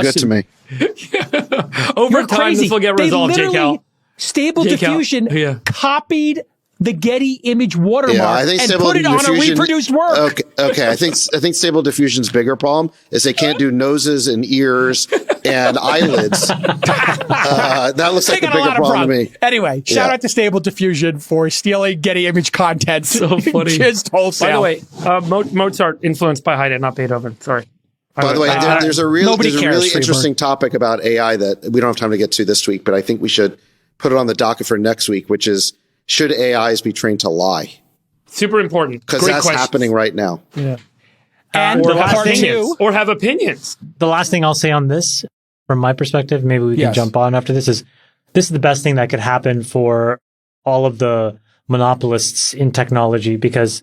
good to me. Over time, this will get resolved, J-Cal. Stable Diffusion copied the Getty image watermark and put it on a reproduced work. Okay. I think Stable Diffusion's bigger problem is they can't do noses and ears and eyelids. That looks like the bigger problem to me. Anyway, shout out to Stable Diffusion for stealing Getty image content. So funny. Just wholesale. By the way, Mozart influenced by Haydn, not Beethoven. Sorry. By the way, there's a really interesting topic about AI that we don't have time to get to this week, but I think we should put it on the docket for next week, which is, should AIs be trained to lie? Super important. Because that's happening right now. Yeah. And or have opinions. The last thing I'll say on this, from my perspective, maybe we can jump on after this is the best thing that could happen for all of the monopolists in technology, because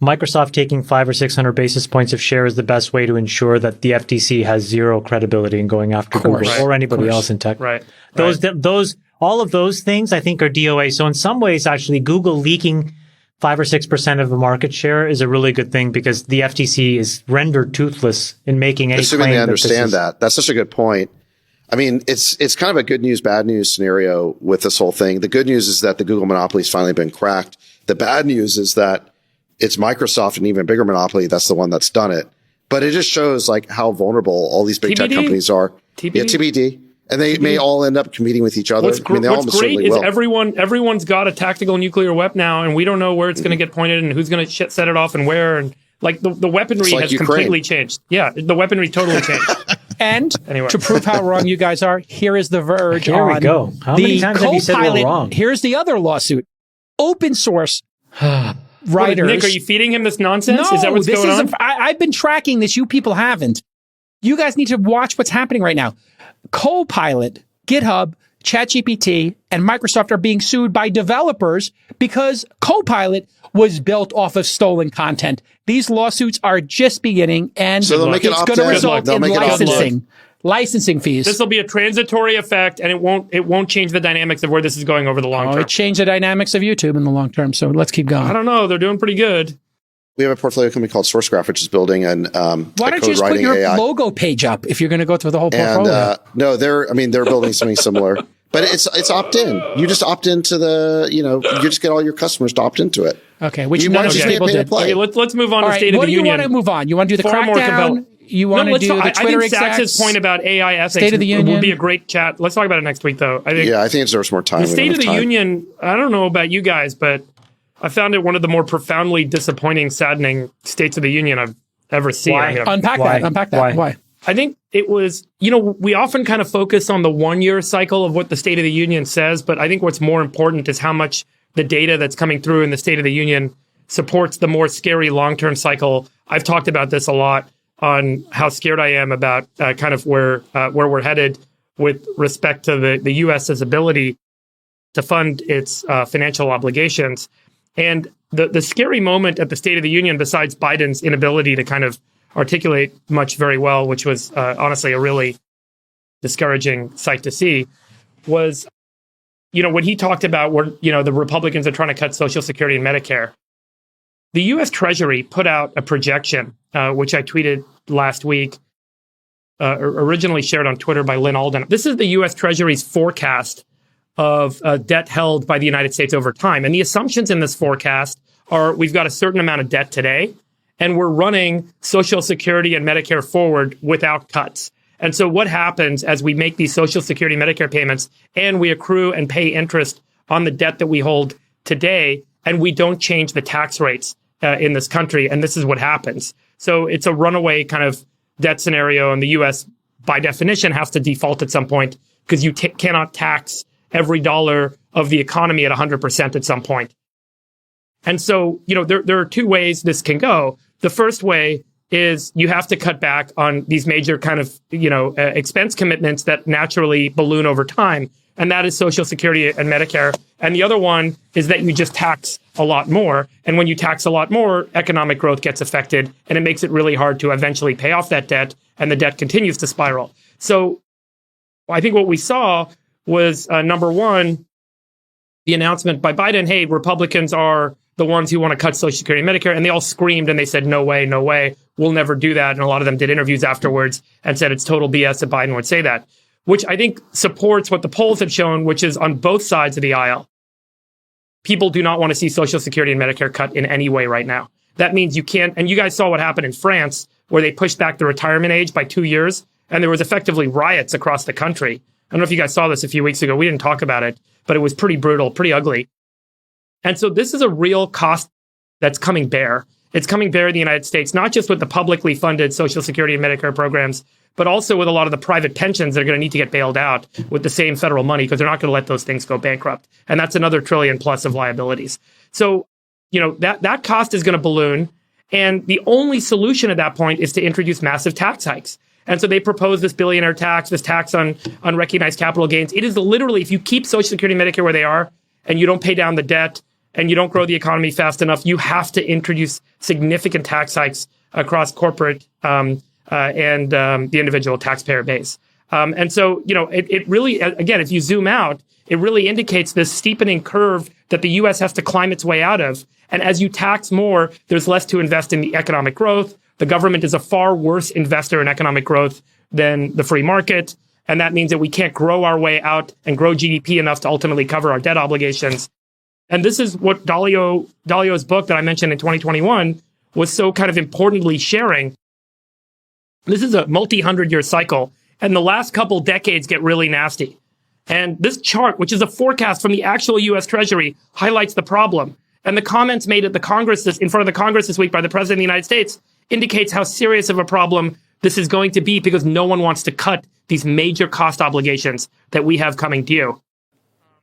Microsoft taking 500 or 600 basis points of share is the best way to ensure that the FTC has zero credibility in going after Google or anybody else in tech. Right. All of those things, I think, are DOA. So in some ways, actually, Google leaking 5 or 6% of the market share is a really good thing, because the FTC is rendered toothless in making any assuming claim they understand that. That's such a good point. I mean, it's kind of a good news, bad news scenario with this whole thing. The good news is that the Google monopoly has finally been cracked. The bad news is that it's Microsoft, an even bigger monopoly. That's the one that's done it. But it just shows like how vulnerable all these big tech companies are. TBD. And they may all end up competing with each other. What's great is everyone's got a tactical nuclear weapon now, and we don't know where it's going to get pointed and who's going to set it off and where. And like the weaponry has completely changed. Yeah, the weaponry totally changed. And to prove how wrong you guys are, here is The Verge. Here we go. How many times have you said we're wrong? Here's the other lawsuit. Open source writers. Nick, are you feeding him this nonsense? No, is that what's going on? I've been tracking this. You people haven't. You guys need to watch what's happening right now. Copilot, GitHub, ChatGPT, and Microsoft are being sued by developers because Copilot was built off of stolen content. These lawsuits are just beginning, and it's going to result in licensing fees. This will be a transitory effect, and it won't change the dynamics of where this is going over the long term. It changed the dynamics of YouTube in the long term, so let's keep going. I don't know. They're doing pretty good. We have a portfolio company called SourceGraph, which is building why don't you just put your AI logo page up if you're going to go through the whole portfolio? No, they're building something similar, but it's opt-in. You just opt into you just get all your customers to opt into it. Okay, which none of these people did. Okay, let's move on to State of the Union. What do you want to move on? You want to do the crackdown? You want to do the Twitter execs? I think Sachs's point about AI ethics State of the Union would be a great chat. Let's talk about it next week, though. I think it deserves more time. The State of the Union, I don't know about you guys, but I found it one of the more profoundly disappointing, saddening States of the Union I've ever seen. Why? Unpack that. Why? I think it was, we often kind of focus on the 1 year cycle of what the State of the Union says, but I think what's more important is how much the data that's coming through in the State of the Union supports the more scary long-term cycle. I've talked about this a lot on how scared I am about kind of where we're headed with respect to the U.S.'s ability to fund its financial obligations. And the scary moment at the State of the Union, besides Biden's inability to kind of articulate much very well, which was honestly a really discouraging sight to see, was, when he talked about where, the Republicans are trying to cut Social Security and Medicare. The U.S. Treasury put out a projection, which I tweeted last week, originally shared on Twitter by Lynn Alden. This is the U.S. Treasury's forecast of debt held by the United States over time. And the assumptions in this forecast are we've got a certain amount of debt today, and we're running Social Security and Medicare forward without cuts. And so what happens as we make these Social Security Medicare payments and we accrue and pay interest on the debt that we hold today, and we don't change the tax rates in this country, and this is what happens. So it's a runaway kind of debt scenario, and the U.S., by definition, has to default at some point because you cannot tax every dollar of the economy at 100% at some point. And so, there are two ways this can go. The first way is you have to cut back on these major kind of, expense commitments that naturally balloon over time. And that is Social Security and Medicare. And the other one is that you just tax a lot more. And when you tax a lot more, economic growth gets affected, and it makes it really hard to eventually pay off that debt, and the debt continues to spiral. So I think what we saw was, number one, the announcement by Biden, hey, Republicans are the ones who want to cut Social Security and Medicare, and they all screamed and they said, no way, we'll never do that. And a lot of them did interviews afterwards and said it's total BS that Biden would say that, which I think supports what the polls have shown, which is on both sides of the aisle. People do not want to see Social Security and Medicare cut in any way right now. That means you can't, and you guys saw what happened in France, where they pushed back the retirement age by 2 years, and there was effectively riots across the country. I don't know if you guys saw this a few weeks ago. We didn't talk about it, but it was pretty brutal, pretty ugly. And so this is a real cost that's coming bare. It's coming bare in the United States, not just with the publicly funded Social Security and Medicare programs, but also with a lot of the private pensions that are going to need to get bailed out with the same federal money, because they're not going to let those things go bankrupt. And that's another $1 trillion plus of liabilities. So, that cost is going to balloon. And the only solution at that point is to introduce massive tax hikes. And so they propose this billionaire tax, this tax on unrecognized capital gains. It is literally, if you keep Social Security and Medicare where they are, and you don't pay down the debt, and you don't grow the economy fast enough, you have to introduce significant tax hikes across corporate and the individual taxpayer base. And so, it really, again, if you zoom out, it really indicates this steepening curve that the U.S. has to climb its way out of. And as you tax more, there's less to invest in the economic growth. The government is a far worse investor in economic growth than the free market. And that means that we can't grow our way out and grow GDP enough to ultimately cover our debt obligations. And this is what Dalio's book that I mentioned in 2021 was so kind of importantly sharing. This is a multi-100-year cycle, and the last couple decades get really nasty. And this chart, which is a forecast from the actual U.S. Treasury, highlights the problem. And the comments made at the Congress, in front of the Congress this week by the President of the United States, indicates how serious of a problem this is going to be, because no one wants to cut these major cost obligations that we have coming due.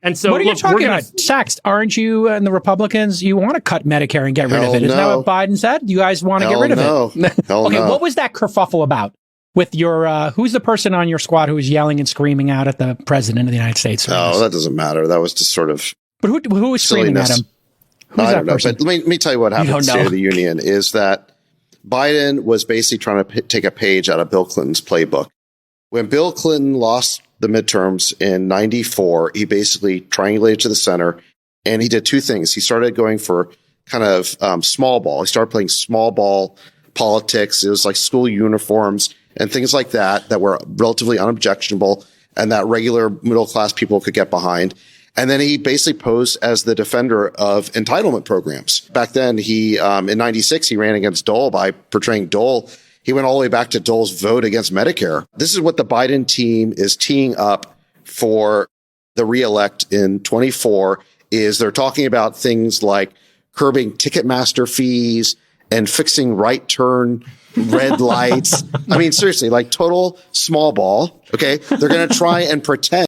And so, what are you talking about? Sachs, aren't you and the Republicans, you want to cut Medicare and get rid of it? Isn't that what Biden said? You guys want to get rid of it? Okay, what was that kerfuffle about with your, who's the person on your squad who was yelling and screaming out at the President of the United States? Oh, that doesn't matter. That was just sort of But who was screaming at him? I don't know. But let me tell you what happened in the State of the Union is that Biden was basically trying to take a page out of Bill Clinton's playbook. When Bill Clinton lost the midterms in 94, he basically triangulated to the center, and he did two things. He started going for kind of small ball. He started playing small ball politics. It was like school uniforms and things like that were relatively unobjectionable and that regular middle class people could get behind. And then he basically posed as the defender of entitlement programs. Back then, he in 96, he ran against Dole by portraying Dole. He went all the way back to Dole's vote against Medicare. This is what the Biden team is teeing up for the reelect in 24, is they're talking about things like curbing Ticketmaster fees and fixing right turn red lights. I mean, seriously, like total small ball. Okay. They're going to try and pretend